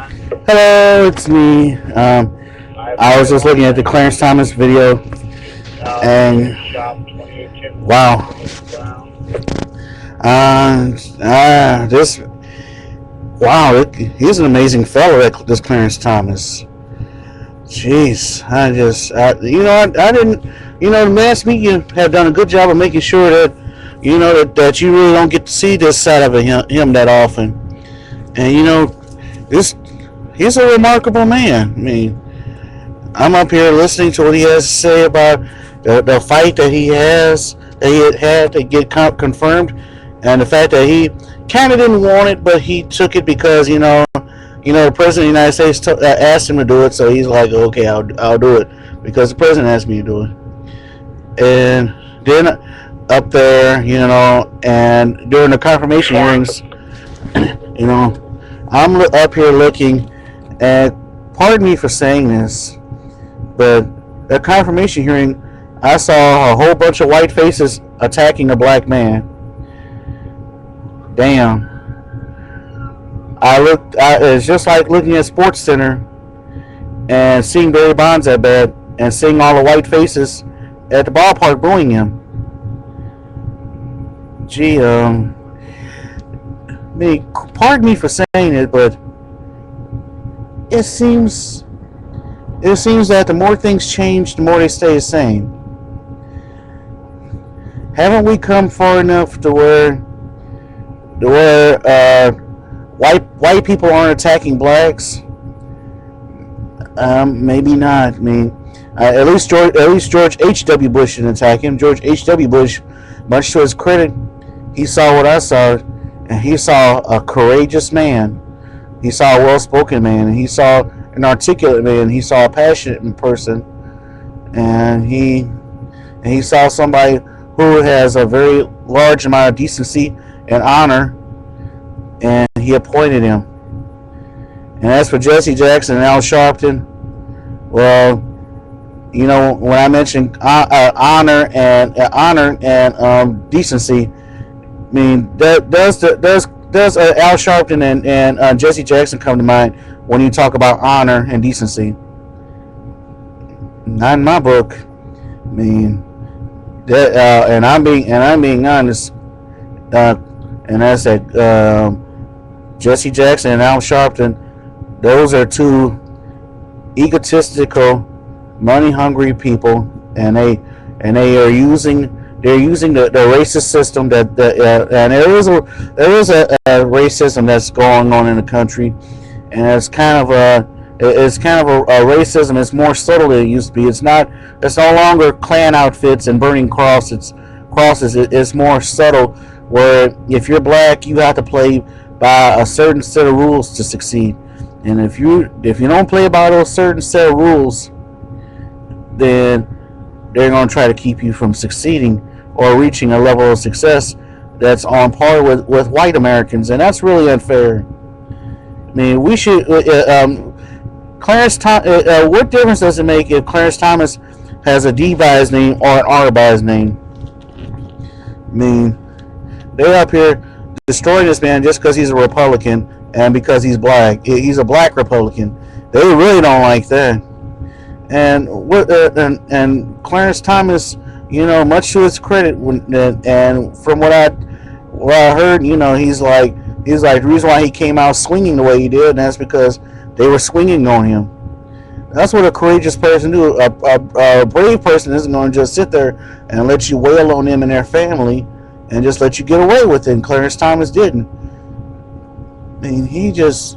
Hello, it's me. I was just looking at the Clarence Thomas video, and wow, this he's an amazing fellow. This Clarence Thomas. Jeez, I didn't, the mass media have done a good job of making sure that, that you really don't get to see this side of him that often, and this he's a remarkable man. I mean, I'm up here listening to what he has to say about the fight that he had to get confirmed, and the fact that he kind of didn't want it, but he took it because the president of the United States asked him to do it, so he's like, okay, I'll do it because the president asked me to do it. And then up there, and during the confirmation hearings, I'm up here looking, and pardon me for saying this, but at confirmation hearing, I saw a whole bunch of white faces attacking a black man. Damn. It's just like looking at Sports Center and seeing Barry Bonds at bat and seeing all the white faces at the ballpark booing him. Gee, pardon me for saying it, but it seems that the more things change, the more they stay the same. Haven't we come far enough to where white people aren't attacking blacks? Maybe not. I mean, at least George H.W. Bush didn't attack him. George H.W. Bush, much to his credit, he saw what I saw, and he saw a courageous man. He saw a well-spoken man, and he saw an articulate man. He saw a passionate person, and he saw somebody who has a very large amount of decency and honor, and he appointed him. And as for Jesse Jackson and Al Sharpton, well, when I mentioned honor and decency, I mean, does Al Sharpton and Jesse Jackson come to mind when you talk about honor and decency? Not in my book. I mean, and I'm being honest. And I said, Jesse Jackson and Al Sharpton, those are two egotistical, money-hungry people, and they are using the racist system and there is a racism that's going on in the country, and it's kind of a racism. It's more subtle than it used to be. It's no longer Klan outfits and burning crosses. It's more subtle, where if you're black, you have to play by a certain set of rules to succeed. And if you don't play by those certain set of rules, then they're going to try to keep you from succeeding or reaching a level of success that's on par with white Americans, and that's really unfair. I mean, we should. Clarence Thomas. What difference does it make if Clarence Thomas has a D by his name or an R by his name? I mean, they're up here destroying this man just because he's a Republican and because he's black. He's a black Republican. They really don't like that. And Clarence Thomas, much to his credit, and from what I heard, he's like the reason why he came out swinging the way he did, and that's because they were swinging on him. That's what a courageous person do. A brave person isn't going to just sit there and let you wail on them and their family and just let you get away with it. And Clarence Thomas didn't. I mean, he has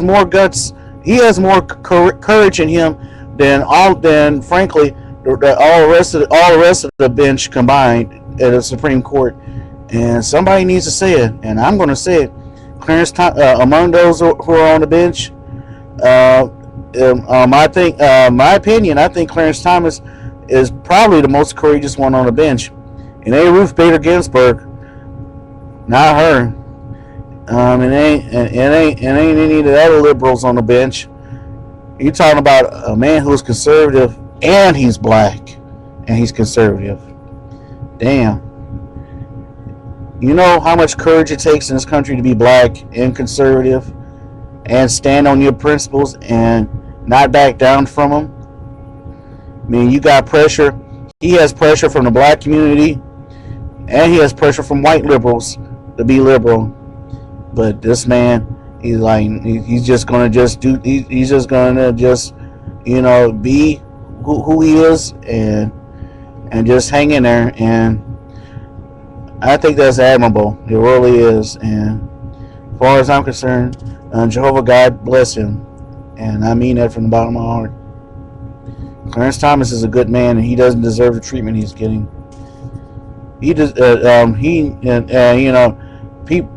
more guts. He has more courage in him than frankly all the rest of the bench combined at the Supreme Court. And somebody needs to say it, and I'm going to say it. Clarence among those who are on the bench, my opinion, I think Clarence Thomas is probably the most courageous one on the bench. It ain't Ruth Bader Ginsburg, not her. It ain't any of the other liberals on the bench. You're talking about a man who's conservative and he's black and he's conservative. Damn. You know how much courage it takes in this country to be black and conservative and stand on your principles and not back down from them? I mean, you got pressure. He has pressure from the black community, and he has pressure from white liberals to be liberal. But this man, he's like, he's just gonna just do. He's just gonna just, be who he is, and just hang in there. And I think that's admirable. It really is. And as far as I'm concerned, Jehovah God bless him, and I mean that from the bottom of my heart. Clarence Thomas is a good man, and he doesn't deserve the treatment he's getting. He does.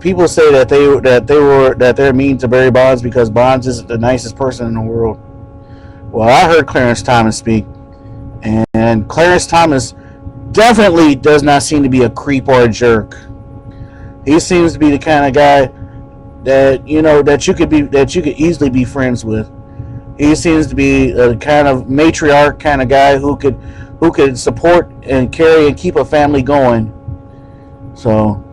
People say that they're mean to Barry Bonds because Bonds isn't the nicest person in the world. Well, I heard Clarence Thomas speak, and Clarence Thomas definitely does not seem to be a creep or a jerk. He seems to be the kind of guy that that you could easily be friends with. He seems to be a kind of matriarch kind of guy who could support and carry and keep a family going. So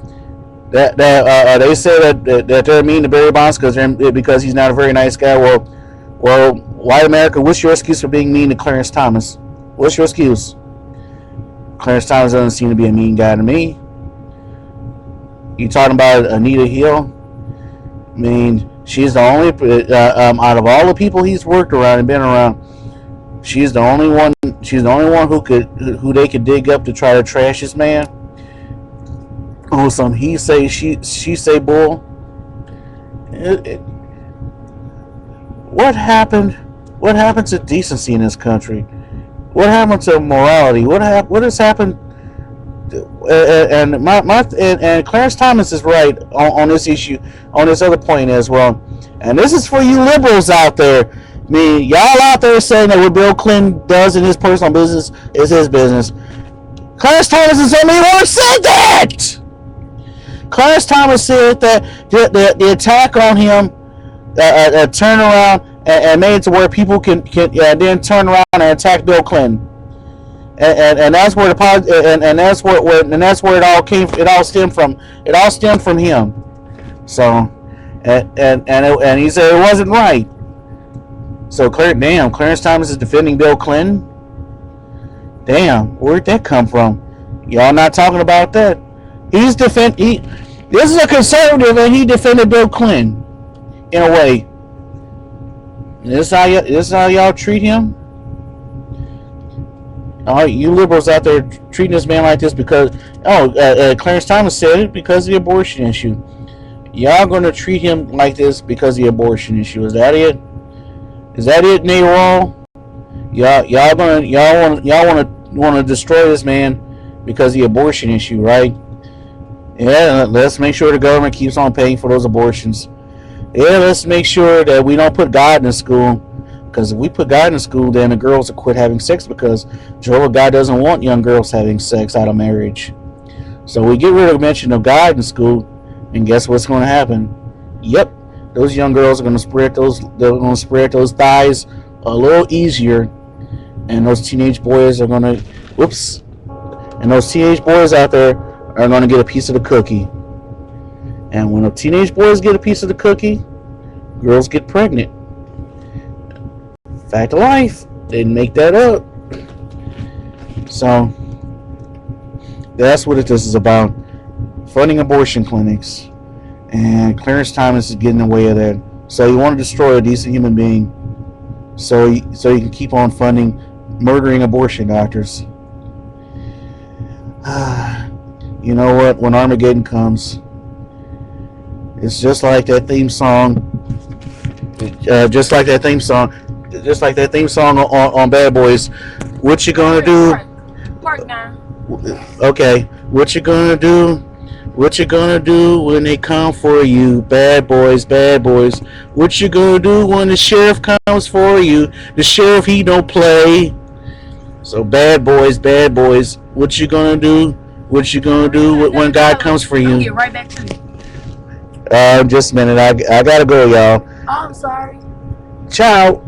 that they say that they're mean to Barry Bonds because he's not a very nice guy. Well, white America, what's your excuse for being mean to Clarence Thomas? What's your excuse? Clarence Thomas doesn't seem to be a mean guy to me. You talking about Anita Hill? I mean, she's the only out of all the people he's worked around and been around. She's the only one. She's the only one who they could dig up to try to trash this man. Oh, some he say she say bull. What happened? What happened to decency in this country? What happened to morality? What has happened? And Clarence Thomas is right on this issue, on this other point as well. And this is for you liberals out there. I mean, y'all out there saying that what Bill Clinton does in his personal business is his business. Clarence Thomas is the only one who said that. Clarence Thomas said that the attack on him turned around and made it to where people can then turn around and attack Bill Clinton. And that's where that's where it all came. It all stemmed from. It all stemmed from him. So, and he said it wasn't right. So Clarence Thomas is defending Bill Clinton. Damn, where'd that come from? Y'all not talking about that. This is a conservative, and he defended Bill Clinton in a way. This is how y'all treat him. All right, you liberals out there treating this man like this because Clarence Thomas said it because of the abortion issue. Y'all gonna treat him like this because of the abortion issue? Is that it? Is that it, Nayrol? Y'all want to destroy this man because of the abortion issue, right? Yeah, let's make sure the government keeps on paying for those abortions. Yeah, let's make sure that we don't put God in school. Because if we put God in school, then the girls will quit having sex because Jehovah God doesn't want young girls having sex out of marriage. So we get rid of mention of God in school, and guess what's going to happen? Yep, those young girls are going to spread those thighs a little easier, and those teenage boys are going to and those teenage boys out there are going to get a piece of the cookie. And when the teenage boys get a piece of the cookie, girls get pregnant. Fact of life. Didn't make that up. So that's what this is about. Funding abortion clinics. And Clarence Thomas is getting in the way of that. So you want to destroy a decent human being so you can keep on funding murdering abortion doctors. You know what? When Armageddon comes, it's just like that theme song. Just like that theme song on Bad Boys. What you gonna do? Park now. Okay. What you gonna do? What you gonna do when they come for you? Bad boys, bad boys. What you gonna do when the sheriff comes for you? The sheriff, he don't play. So bad boys, bad boys. What you gonna do? What you gonna do when God comes for you? I'll get right back to you. Just a minute. I gotta go, y'all. Oh, I'm sorry. Ciao.